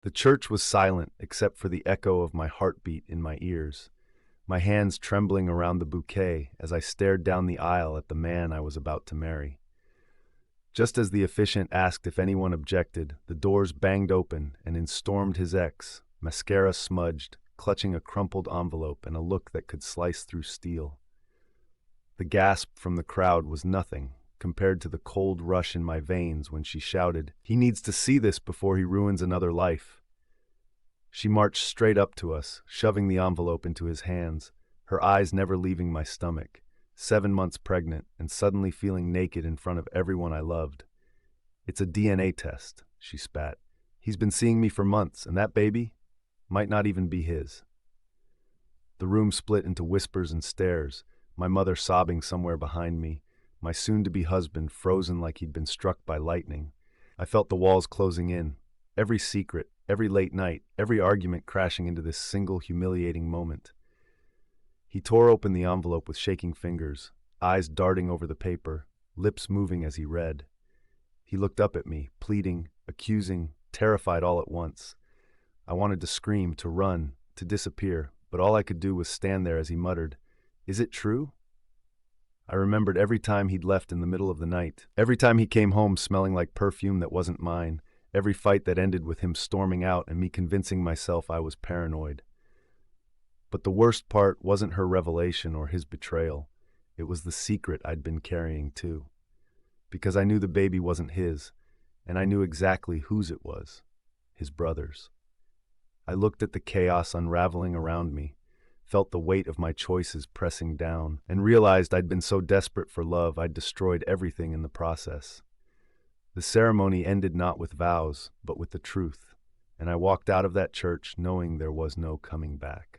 The church was silent except for the echo of my heartbeat in my ears, my hands trembling around the bouquet as I stared down the aisle at the man I was about to marry. Just as the officiant asked if anyone objected, the doors banged open and in stormed his ex, mascara smudged, clutching a crumpled envelope and a look that could slice through steel. The gasp from the crowd was nothing compared to the cold rush in my veins when she shouted, "He needs to see this before he ruins another life." She marched straight up to us, shoving the envelope into his hands, her eyes never leaving my stomach, 7 months pregnant and suddenly feeling naked in front of everyone I loved. "It's a DNA test," she spat. "He's been seeing me for months, and that baby might not even be his." The room split into whispers and stares, my mother sobbing somewhere behind me, my soon-to-be husband frozen like he'd been struck by lightning. I felt the walls closing in, every secret, every late night, every argument crashing into this single humiliating moment. He tore open the envelope with shaking fingers, eyes darting over the paper, lips moving as he read. He looked up at me, pleading, accusing, terrified all at once. I wanted to scream, to run, to disappear, but all I could do was stand there as he muttered, "Is it true?" I remembered every time he'd left in the middle of the night, every time he came home smelling like perfume that wasn't mine, every fight that ended with him storming out and me convincing myself I was paranoid. But the worst part wasn't her revelation or his betrayal. It was the secret I'd been carrying too. Because I knew the baby wasn't his, and I knew exactly whose it was, his brother's. I looked at the chaos unraveling around me, felt the weight of my choices pressing down, and realized I'd been so desperate for love I'd destroyed everything in the process. The ceremony ended not with vows, but with the truth, and I walked out of that church knowing there was no coming back.